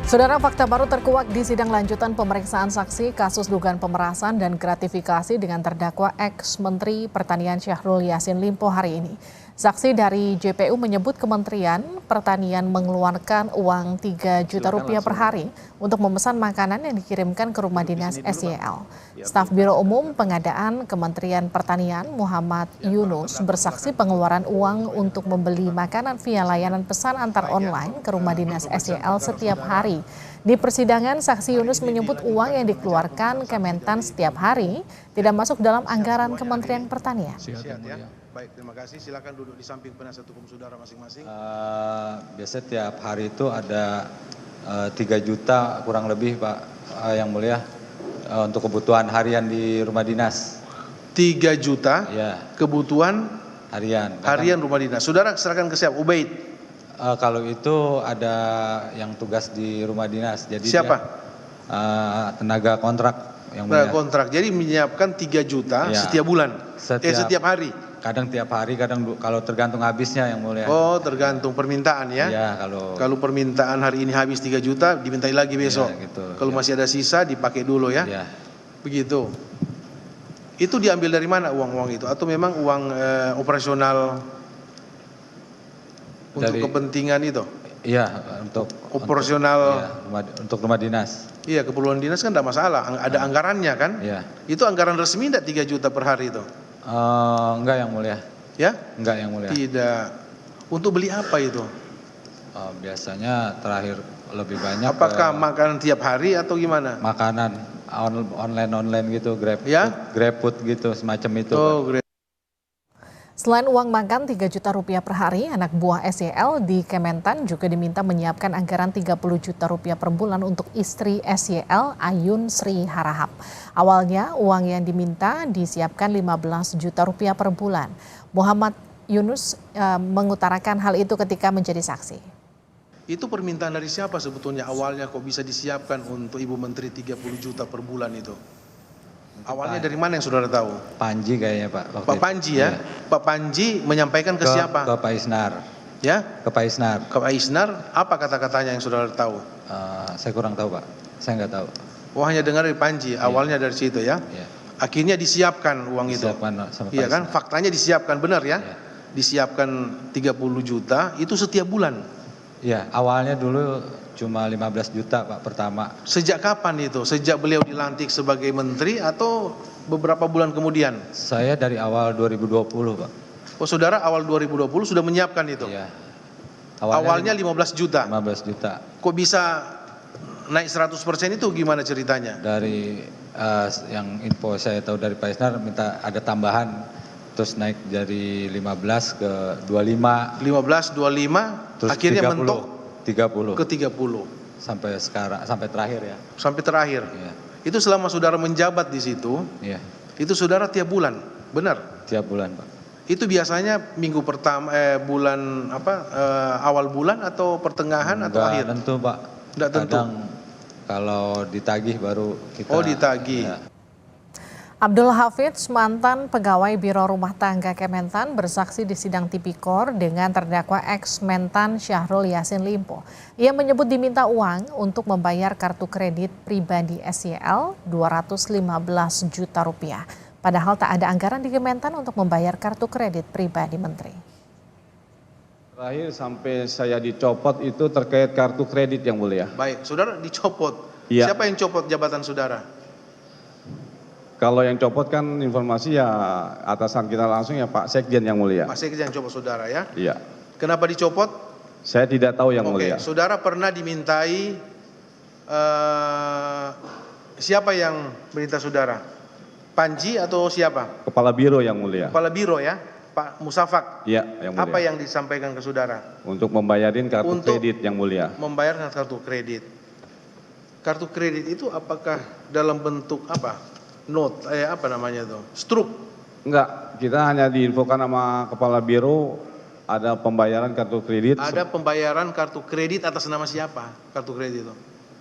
Saudara, fakta baru terkuak di sidang lanjutan pemeriksaan saksi kasus dugaan pemerasan dan gratifikasi dengan terdakwa ex-Menteri Pertanian Syahrul Yassin Limpo hari ini. Saksi dari JPU menyebut Kementerian Pertanian mengeluarkan uang 3 juta rupiah per hari untuk memesan makanan yang dikirimkan ke rumah dinas SYL. Staf Biro Umum Pengadaan Kementerian Pertanian Muhammad Yunus bersaksi pengeluaran uang untuk membeli makanan via layanan pesan antar online ke rumah dinas SYL setiap hari. Di persidangan, saksi Yunus menyebut uang yang dikeluarkan Kementan setiap hari tidak masuk dalam anggaran Kementerian Pertanian. Baik, terima kasih. Silakan duduk di samping penasihat hukum saudara masing-masing. Biasanya tiap hari itu ada 3 juta kurang lebih, Pak, Yang Mulia, untuk kebutuhan harian di rumah dinas. 3 juta Ya, kebutuhan harian. harian rumah dinas. Saudara serahkan ke siapa? Ubaid. Kalau itu ada yang tugas di rumah dinas. Jadi Siapa? Dia, tenaga kontrak, Yang Mulia. Kontrak. Jadi menyiapkan 3 juta Ya. setiap bulan. Setiap hari. Kadang tiap hari, kadang kalau tergantung habisnya, Yang Mulia. Oh, tergantung permintaan ya. Ya, Kalau permintaan hari ini habis 3 juta, dimintai lagi besok. Ya, gitu. Kalau Ya. masih ada sisa, dipakai dulu ya. Ya. Begitu. Itu diambil dari mana uang-uang itu? Atau memang uang operasional untuk kepentingan itu? Iya, untuk operasional. Untuk rumah dinas. Iya, keperluan dinas kan tidak masalah. Ada anggarannya kan? Iya. Itu anggaran resmi tidak 3 juta per hari itu? Enggak, Yang Mulia. Ya? Enggak, Yang Mulia. Tidak. Untuk beli apa itu? Biasanya terakhir lebih banyak. Apakah makanan tiap hari atau gimana? Makanan online gitu, Ya? GrabFood gitu, semacam itu. Oh, Selain uang makan 3 juta rupiah per hari, anak buah SYL di Kementan juga diminta menyiapkan anggaran 30 juta rupiah per bulan untuk istri SYL, Ayun Sri Harahap. Awalnya uang yang diminta disiapkan 15 juta rupiah per bulan. Muhammad Yunus mengutarakan hal itu ketika menjadi saksi. Itu permintaan dari siapa sebetulnya awalnya kok bisa disiapkan untuk Ibu Menteri 30 juta per bulan itu? Awalnya dari mana yang saudara tahu? Panji kayaknya, Pak. Pak Panji ya? Pak Panji menyampaikan ke siapa? Ke Pak Isnar. Ya? Ke Pak Isnar. Ke Pak Isnar, apa kata-katanya yang saudara tahu? Saya kurang tahu, Pak. Saya nggak tahu. Oh, hanya dengar dari Panji, awalnya dari situ ya? Iya. Akhirnya disiapkan uang itu. Iya kan? Faktanya disiapkan, benar ya? Iya. Disiapkan 30 juta, itu setiap bulan? Iya, awalnya dulu cuma 15 juta, Pak, pertama. Sejak kapan itu? Sejak beliau dilantik sebagai menteri atau beberapa bulan kemudian? Saya dari awal 2020, Pak. Oh, saudara awal 2020 sudah menyiapkan itu? Iya. Awalnya 15 juta? 15 juta. Kok bisa naik 100% itu gimana ceritanya? Dari yang info saya tahu dari Pak Isnar minta ada tambahan, terus naik dari 15 ke 25. 15, 25, Terus akhirnya 30, mentok 30 ke 30. sampai sekarang, sampai terakhir ya. Sampai terakhir. Iya. Itu selama saudara menjabat di situ, Iya, itu saudara tiap bulan, benar? tiap bulan, Pak. Itu biasanya minggu pertama, bulan apa, awal bulan atau pertengahan atau akhir? Enggak tentu, Pak. Enggak tentu. Kadang kalau ditagih baru kita. Oh, ditagih. Ya. Abdul Hafidz, mantan pegawai Biro Rumah Tangga Kementan, bersaksi di sidang Tipikor dengan terdakwa ex-Mentan Syahrul Yassin Limpo. Ia menyebut diminta uang untuk membayar kartu kredit pribadi SYL 215 juta rupiah. Padahal tak ada anggaran di Kementan untuk membayar kartu kredit pribadi menteri. Terakhir sampai saya dicopot itu terkait kartu kredit, Yang Mulia. Baik, saudara dicopot. Iya. Siapa yang copot jabatan saudara? Kalau yang copot kan informasi ya atasan kita langsung ya Pak Sekjen, Yang Mulia. Pak Sekjen yang copot saudara ya? Iya. Kenapa dicopot? Saya tidak tahu, Yang Oke, Mulia. saudara pernah dimintai, siapa yang perintah saudara? Panji atau siapa? Kepala Biro, Yang Mulia. Kepala Biro ya? Pak Musafak. Iya, Yang Mulia. Apa yang disampaikan ke saudara? Untuk membayarin kartu Untuk kredit, Yang Mulia. Membayar kartu kredit. Kartu kredit itu apakah dalam bentuk apa? Note, apa namanya itu? Struk. Enggak, kita hanya diinfokan sama Kepala Biro ada pembayaran kartu kredit. Ada pembayaran kartu kredit atas nama siapa? Kartu kredit itu?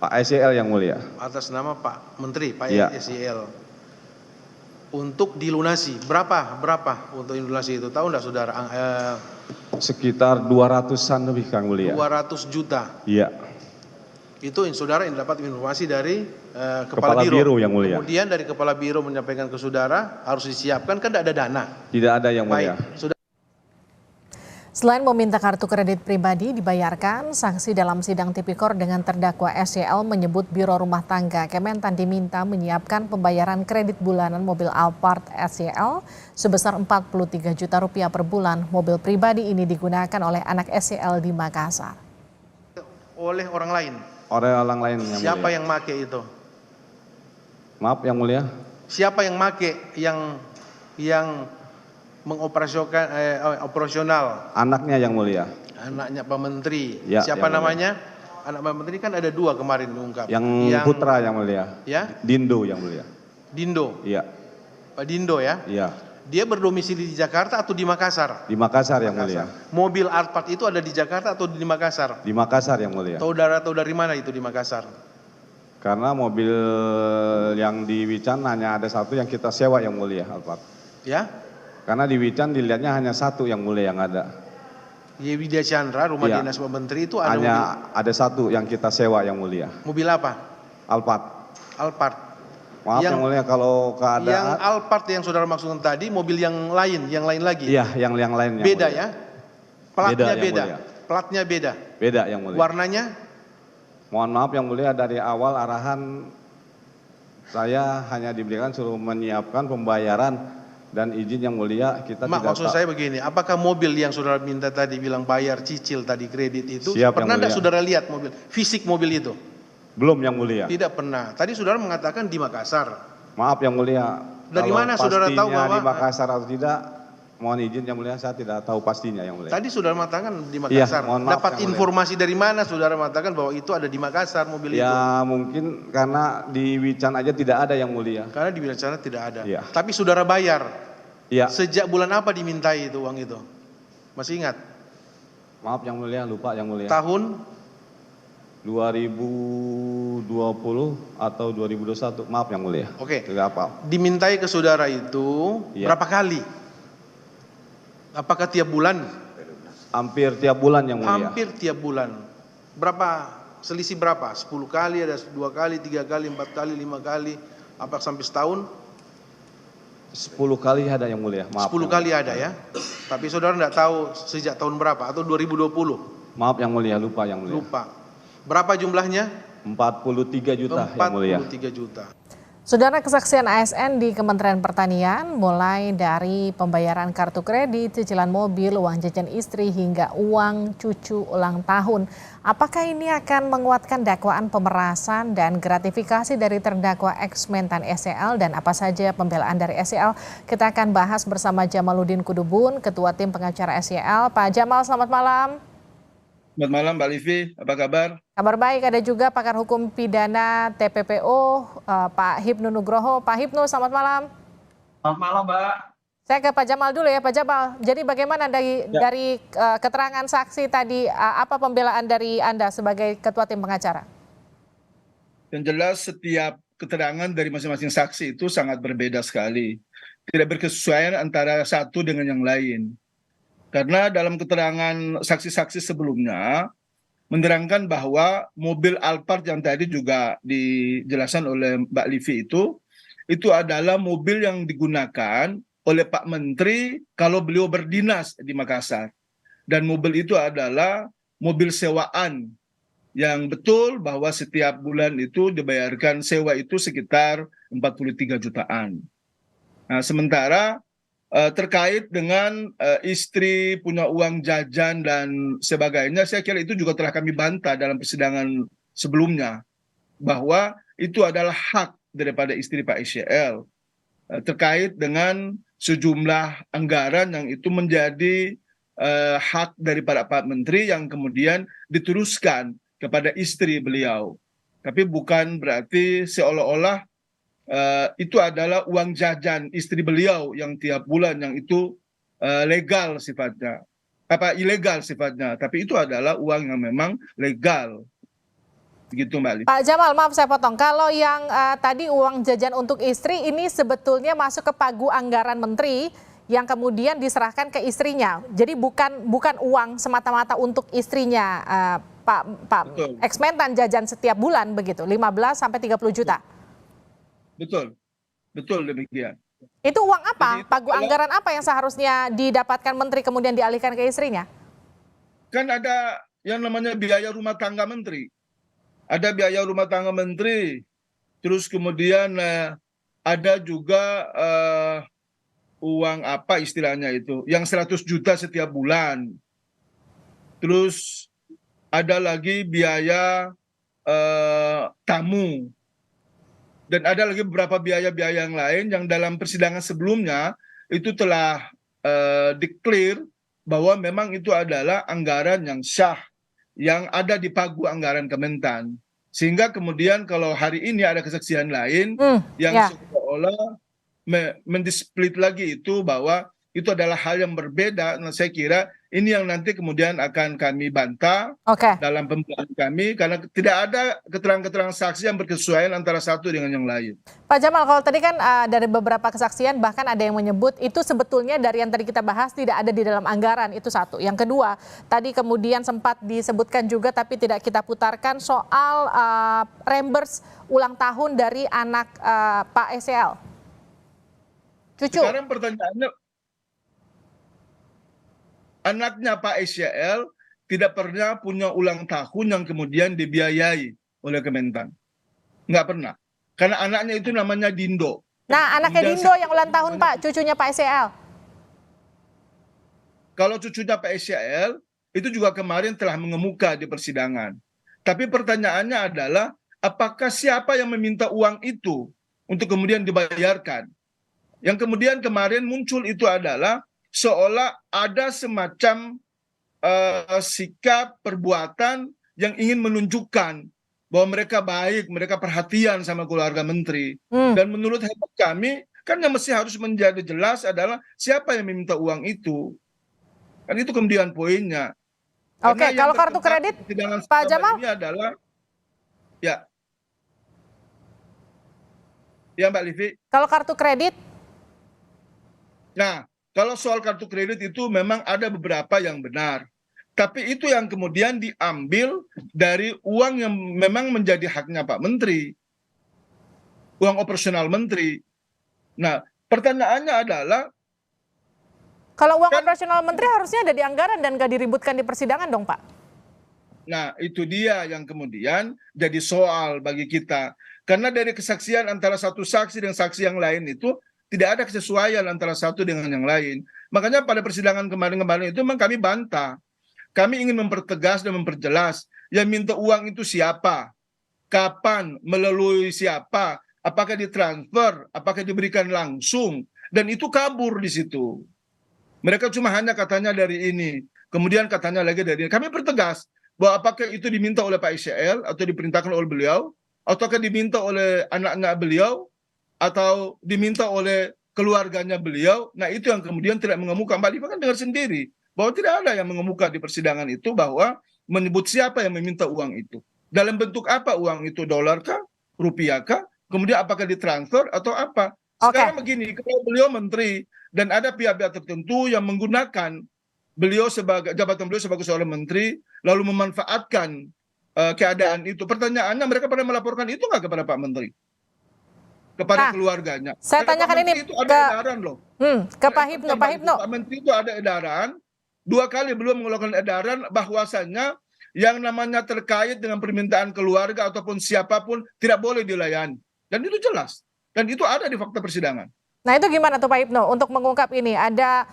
Pak SYL, Yang Mulia. Atas nama Pak Menteri, Pak Iya. SYL. Untuk dilunasi, berapa untuk dilunasi itu? Tahu enggak saudara? Sekitar 200-an lebih, Kang Mulia. 200 juta. Iya. Itu saudara yang dapat informasi dari Kepala Biro, Yang Mulia. Kemudian dari Kepala Biro menyampaikan ke saudara harus disiapkan, kan tidak ada dana. Tidak ada, Yang Mulia. Baik, Selain meminta kartu kredit pribadi dibayarkan, saksi dalam sidang tipikor dengan terdakwa SYL menyebut Biro Rumah Tangga Kementan diminta menyiapkan pembayaran kredit bulanan mobil Alphard SYL sebesar 43 juta rupiah per bulan. Mobil pribadi ini digunakan oleh anak SYL di Makassar. oleh orang lain. Oleh orang lain, Yang Siapa Mulia. yang make itu? Maaf, Yang Mulia. Siapa yang make yang operasional? Anaknya, Yang Mulia. Anaknya Pak Menteri. Ya, Siapa Yang namanya? Anak Pak Menteri kan ada 2 kemarin diungkap. Yang putra, Yang Mulia. Ya, Dindo, Yang Mulia. Dindo. Iya, Pak Dindo ya. iya. Dia berdomisili di Jakarta atau di Makassar? Di Makassar, Yang Mulia. Mobil Alphard itu ada di Jakarta atau di Makassar? Di Makassar, Yang Mulia. Saudara tahu dari mana itu di Makassar? Karena mobil yang di Wican hanya ada satu yang kita sewa, Yang Mulia, Alphard. Ya, Karena di Wican dilihatnya hanya satu, Yang Mulia, yang ada. Di Widya Chandra, rumah Iya. dinas Pak Menteri itu ada Hanya ada satu yang kita sewa, Yang Mulia. mobil apa? Alphard. Alphard. Maaf, Yang Mulia, kalau Yang keadaan... Alphard yang saudara maksudkan tadi, mobil yang lain lagi. Iya, yang lain. Yang Beda Mulia. ya? Platnya Yang beda. Mulia. Platnya beda. Beda, Yang Mulia. Warnanya Mohon maaf, Yang Mulia, dari awal arahan saya hanya diberikan suruh menyiapkan pembayaran dan izin, Yang Mulia, kita tidak maksud saya begini, apakah mobil yang saudara minta tadi bilang bayar cicil tadi kredit itu, Siap, pernah Yang tidak Mulia. saudara lihat mobil, fisik mobil itu? Belum, Yang Mulia. Tidak pernah. Tadi saudara mengatakan di Makassar. Maaf, Yang Mulia. Dari Kalau mana saudara tahu pastinya bahwa- di Makassar atau tidak, mohon izin, Yang Mulia, saya tidak tahu pastinya, Yang Mulia. Tadi saudara mengatakan di Makassar. mohon maaf, Dapat Yang Mulia. informasi dari mana saudara mengatakan bahwa itu ada di Makassar mobil itu? Ya mungkin karena di Wican aja tidak ada, Yang Mulia. Karena di Wilayah tidak ada. Iya. Tapi saudara bayar. Iya. Sejak bulan apa dimintai itu uang itu? Masih ingat? Maaf, Yang Mulia, lupa, Yang Mulia. Tahun 2020 atau 2021, maaf, Yang Mulia. Oke. Tidak apa. dimintai ke saudara itu Iya. berapa kali? Apakah tiap bulan? Hampir tiap bulan, Yang Mulia. Hampir tiap bulan. Berapa? Selisih berapa? 10 kali, ada 2 kali, 3 kali, 4 kali, 5 kali. Apa sampai setahun? 10 kali ada, Yang Mulia. Maaf, 10 Yang kali ada ya. Tapi saudara tidak tahu sejak tahun berapa atau 2020? Maaf, Yang Mulia, lupa, Yang Mulia. Lupa. Berapa jumlahnya? 43 juta, Yang Mulia. 43 juta. Saudara, kesaksian ASN di Kementerian Pertanian mulai dari pembayaran kartu kredit, cicilan mobil, uang jajan istri hingga uang cucu ulang tahun. Apakah ini akan menguatkan dakwaan pemerasan dan gratifikasi dari terdakwa ex-Mentan SYL dan apa saja pembelaan dari SYL? Kita akan bahas bersama Jamaluddin Kudubun, Ketua Tim Pengacara SYL. Pak Jamal, selamat malam. Selamat malam Mbak Livi, apa kabar? Kabar baik, ada juga pakar hukum pidana TPPO, Pak Hipnu Nugroho. Pak Hipnu, selamat malam. Selamat malam, Mbak. Saya ke Pak Jamal dulu ya, Pak Jamal. Jadi bagaimana dari keterangan saksi tadi, apa pembelaan dari Anda sebagai Ketua Tim Pengacara? Yang jelas setiap keterangan dari masing-masing saksi itu sangat berbeda sekali. Tidak berkesesuaian antara satu dengan yang lain. Karena dalam keterangan saksi-saksi sebelumnya, menerangkan bahwa mobil Alphard yang tadi juga dijelaskan oleh Mbak Livi itu adalah mobil yang digunakan oleh Pak Menteri kalau beliau berdinas di Makassar. Dan mobil itu adalah mobil sewaan yang betul bahwa setiap bulan itu dibayarkan sewa itu sekitar 43 jutaan. Nah, sementara terkait dengan istri punya uang jajan dan sebagainya, saya kira itu juga telah kami bantah dalam persidangan sebelumnya bahwa itu adalah hak daripada istri Pak SYL terkait dengan sejumlah anggaran yang itu menjadi hak daripada Pak Menteri yang kemudian diteruskan kepada istri beliau. Tapi bukan berarti seolah-olah itu adalah uang jajan istri beliau yang tiap bulan yang itu legal sifatnya, ilegal sifatnya, tapi itu adalah uang yang memang legal. Begitu Mbak Livi. Pak Jamal, maaf saya potong. Kalau yang tadi uang jajan untuk istri ini sebetulnya masuk ke pagu anggaran menteri yang kemudian diserahkan ke istrinya. Jadi bukan uang semata-mata untuk istrinya, Pak Betul. Ex-Mentan jajan setiap bulan begitu, 15 sampai 30 juta. Betul, betul demikian. Itu uang apa? Jadi itu Pagu adalah- anggaran apa yang seharusnya didapatkan menteri kemudian dialihkan ke istrinya? Kan ada yang namanya biaya rumah tangga menteri. Ada biaya rumah tangga menteri, terus kemudian ada juga uang apa istilahnya itu, yang 100 juta setiap bulan. Terus ada lagi biaya tamu. Dan ada lagi beberapa biaya-biaya yang lain yang dalam persidangan sebelumnya itu telah declare bahwa memang itu adalah anggaran yang sah, yang ada di pagu anggaran Kementan. Sehingga kemudian kalau hari ini ada kesaksian lain yang ya. seolah-olah mendisplit lagi itu bahwa itu adalah hal yang berbeda. Nah, saya kira ini yang nanti kemudian akan kami bantah Oke. dalam pembuktian kami karena tidak ada keterangan-keterangan saksi yang berkesesuaian antara satu dengan yang lain. Pak Jamal, kalau tadi kan dari beberapa kesaksian bahkan ada yang menyebut itu sebetulnya dari yang tadi kita bahas tidak ada di dalam anggaran, itu satu. Yang kedua, tadi kemudian sempat disebutkan juga tapi tidak kita putarkan soal reimburse ulang tahun dari anak Pak SCL. Cucu. Sekarang pertanyaannya, anaknya Pak SCL tidak pernah punya ulang tahun yang kemudian dibiayai oleh Kementan. Nggak pernah. Karena anaknya itu namanya Dindo. Nah, anaknya Dindo yang ulang tahun Pak, cucunya Pak SCL. Kalau cucunya Pak SCL, itu juga kemarin telah mengemuka di persidangan. Tapi pertanyaannya adalah, apakah siapa yang meminta uang itu untuk kemudian dibayarkan? Yang kemudian kemarin muncul itu adalah seolah ada semacam sikap perbuatan yang ingin menunjukkan bahwa mereka baik, mereka perhatian sama keluarga menteri. Dan menurut hemat kami, kan yang mesti harus menjadi jelas adalah siapa yang meminta uang itu. Kan itu kemudian poinnya. Oke, Karena kalau yang kartu berkembang kredit, di persidangan Pak selama Jamal? ini adalah, ya Mbak Livi. Kalau kartu kredit, Nah, kalau soal kartu kredit itu memang ada beberapa yang benar. Tapi itu yang kemudian diambil dari uang yang memang menjadi haknya Pak Menteri. Uang operasional Menteri. Nah, pertanyaannya adalah, kalau uang Kan- operasional menteri harusnya ada di anggaran dan gak diributkan di persidangan dong Pak. nah itu dia yang kemudian jadi soal bagi kita. Karena dari kesaksian antara satu saksi dan saksi yang lain itu, tidak ada kesesuaian antara satu dengan yang lain. Makanya pada persidangan kemarin-kemarin itu memang kami bantah. Kami ingin mempertegas dan memperjelas yang minta uang itu siapa, kapan, melalui siapa, apakah ditransfer, apakah diberikan langsung, dan itu kabur di situ. Mereka cuma hanya katanya dari ini, kemudian katanya lagi dari ini. Kami pertegas bahwa apakah itu diminta oleh Pak SCL atau diperintahkan oleh beliau, ataukah diminta oleh anak-anak beliau, atau diminta oleh keluarganya beliau. Nah itu yang kemudian tidak mengemuka. Mbak Liva kan dengar sendiri bahwa tidak ada yang mengemuka di persidangan itu bahwa menyebut siapa yang meminta uang itu. Dalam bentuk apa uang itu, dolar kah, rupiah kah, kemudian apakah ditransfer atau apa. Sekarang begini, kalau beliau menteri dan ada pihak-pihak tertentu yang menggunakan beliau sebagai jabatan beliau sebagai seorang menteri lalu memanfaatkan keadaan itu, pertanyaannya mereka pernah melaporkan itu nggak kepada Pak Menteri, kepada keluarganya? Saya tanyakan ini itu ada edaran loh. Ke Pak Hipno. Pak Hipno. Pak Menteri itu ada edaran, 2 kali belum mengeluarkan edaran bahwasannya yang namanya terkait dengan permintaan keluarga ataupun siapapun tidak boleh dilayani. Dan itu jelas. Dan itu ada di fakta persidangan. Nah itu gimana tuh Pak Hipno untuk mengungkap ini? Ada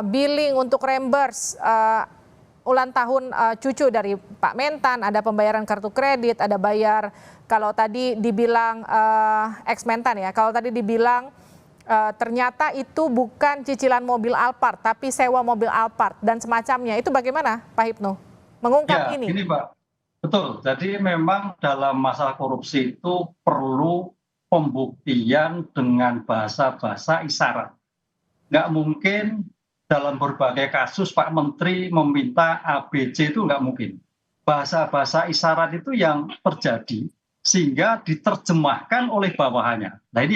billing untuk reimburse ulang tahun cucu dari Pak Mentan, ada pembayaran kartu kredit, ada bayar kalau tadi dibilang ex-Mentan ya, kalau tadi dibilang ternyata itu bukan cicilan mobil Alphard tapi sewa mobil Alphard dan semacamnya. Itu bagaimana Pak Hipno mengungkap ini? Ini Pak, betul. Jadi memang dalam masalah korupsi itu perlu pembuktian dengan bahasa-bahasa isyarat. Nggak mungkin dalam berbagai kasus Pak Menteri meminta ABC, itu nggak mungkin. Bahasa-bahasa isyarat itu yang terjadi sehingga diterjemahkan oleh bawahannya. Nah ini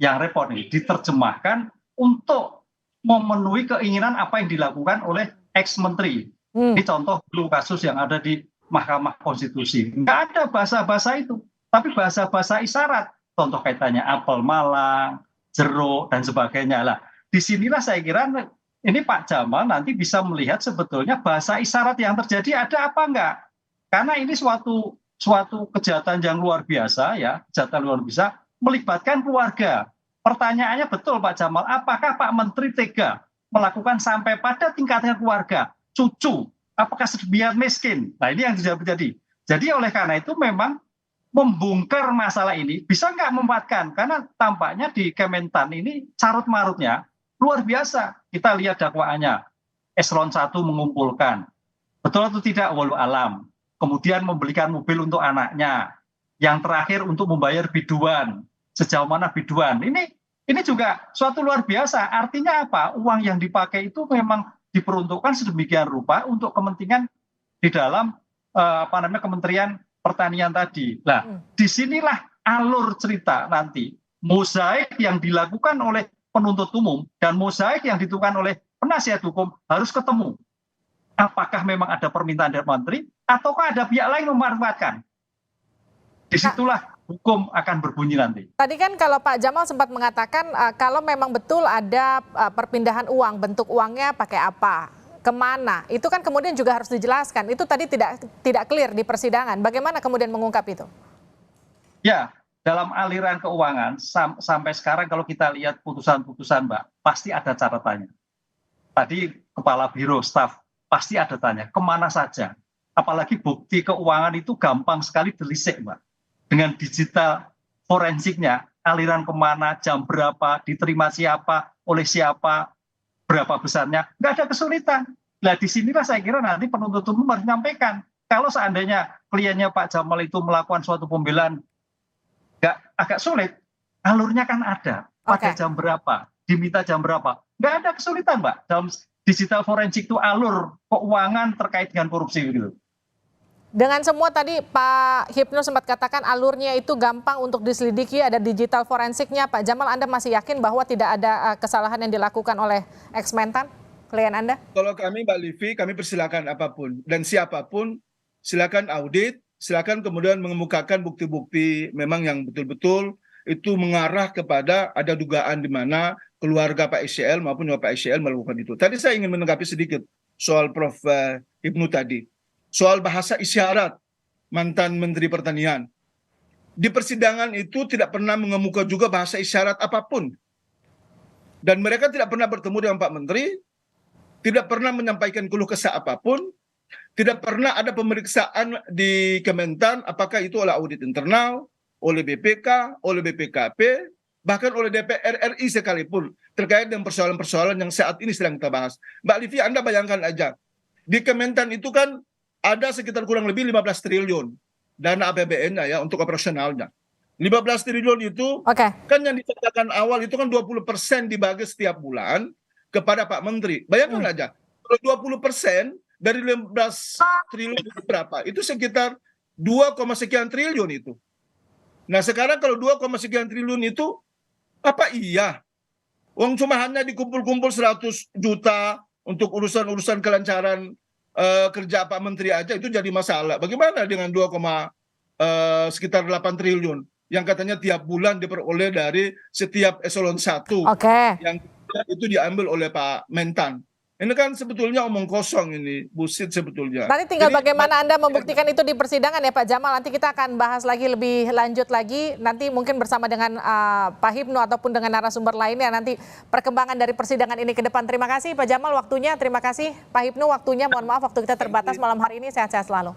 yang repot nih, diterjemahkan untuk memenuhi keinginan apa yang dilakukan oleh ex-menteri. Ini contoh dulu kasus yang ada di Mahkamah Konstitusi. Nggak ada bahasa-bahasa itu, tapi bahasa-bahasa isyarat. Contoh kaitannya apel malang, jeruk, dan sebagainya. Lah, disinilah saya kira ini Pak Jamal nanti bisa melihat sebetulnya bahasa isyarat yang terjadi ada apa enggak. Karena ini suatu kejahatan yang luar biasa ya, kejahatan luar biasa melibatkan keluarga. Pertanyaannya betul Pak Jamal, apakah Pak Menteri tega melakukan sampai pada tingkatnya keluarga, cucu, apakah biar miskin? Nah ini yang tidak terjadi. Jadi oleh karena itu memang membongkar masalah ini bisa nggak memuatkan? Karena tampaknya di Kementan ini carut marutnya luar biasa. Kita lihat dakwaannya, eselon 1 mengumpulkan, betul atau tidak walau alam. Kemudian membelikan mobil untuk anaknya. Yang terakhir untuk membayar biduan. Sejauh mana biduan? Ini juga suatu luar biasa. Artinya apa? Uang yang dipakai itu memang diperuntukkan sedemikian rupa untuk kepentingan di dalam Kementerian Pertanian tadi. Nah, disinilah alur cerita nanti. Mozaik yang dilakukan oleh penuntut umum dan mozaik yang ditentukan oleh penasihat hukum harus ketemu. Apakah memang ada permintaan dari menteri ataukah ada pihak lain memanfaatkan? Disitulah hukum akan berbunyi nanti. Tadi kan kalau Pak Jamal sempat mengatakan kalau memang betul ada perpindahan uang, bentuk uangnya pakai apa, kemana, itu kan kemudian juga harus dijelaskan. Itu tadi tidak clear di persidangan. Bagaimana kemudian mengungkap itu? Ya, dalam aliran keuangan sampai sekarang kalau kita lihat putusan-putusan Mbak, pasti ada catatannya. Tadi Kepala Biro Staf pasti ada tanya, kemana saja. Apalagi bukti keuangan itu gampang sekali delisik Mbak. Dengan digital forensiknya, aliran kemana, jam berapa, diterima siapa, oleh siapa, berapa besarnya, nggak ada kesulitan. Nah disinilah saya kira nanti penuntut umum harus menyampaikan. Kalau seandainya kliennya Pak Jamal itu melakukan suatu pembelaan agak sulit, alurnya kan ada. Pada jam berapa, diminta jam berapa. Nggak ada kesulitan Mbak. Dalam digital forensik itu alur keuangan terkait dengan korupsi gitu. Dengan semua tadi Pak Hipnu sempat katakan alurnya itu gampang untuk diselidiki, ada digital forensiknya. Pak Jamal, Anda masih yakin bahwa tidak ada kesalahan yang dilakukan oleh ex-Mentan, klien Anda? Kalau kami Mbak Livi, kami persilakan apapun. Dan siapapun silakan audit, silakan kemudian mengemukakan bukti-bukti memang yang betul-betul itu mengarah kepada ada dugaan di mana keluarga Pak ICL maupun Pak ICL melakukan itu. Tadi saya ingin menanggapi sedikit soal Prof. Hipnu tadi. Soal bahasa isyarat mantan Menteri Pertanian. Di persidangan itu tidak pernah mengemuka juga bahasa isyarat apapun. Dan mereka tidak pernah bertemu dengan Pak Menteri, tidak pernah menyampaikan keluh kesah apapun, tidak pernah ada pemeriksaan di Kementan, apakah itu oleh audit internal, oleh BPK, oleh BPKP, bahkan oleh DPR RI sekalipun, terkait dengan persoalan-persoalan yang saat ini sedang kita bahas. Mbak Livi, Anda bayangkan aja, di Kementan itu kan ada sekitar kurang lebih 15 triliun dana APBN-nya ya untuk operasionalnya. 15 triliun itu kan yang dikatakan awal itu kan 20% dibagi setiap bulan kepada Pak Menteri. Bayangkan aja, kalau 20% dari 15 triliun itu berapa? Itu sekitar 2, sekian triliun itu. Nah sekarang kalau 2, sekian triliun itu, apa iya? Uang cuma hanya dikumpul-kumpul 100 juta untuk urusan-urusan kelancaran kerja Pak Menteri aja itu jadi masalah. Bagaimana dengan sekitar 8 triliun yang katanya tiap bulan diperoleh dari setiap eselon 1 yang itu diambil oleh Pak Mentan. Ini kan sebetulnya omong kosong ini, bullshit sebetulnya. Nanti tinggal bagaimana Anda membuktikan itu di persidangan ya Pak Jamal. Nanti kita akan bahas lagi lebih lanjut lagi. Nanti mungkin bersama dengan Pak Hipnu ataupun dengan narasumber lainnya. Nanti perkembangan dari persidangan ini ke depan. Terima kasih Pak Jamal waktunya. Terima kasih Pak Hipnu waktunya. Mohon maaf waktu kita terbatas malam hari ini. Sehat-sehat selalu.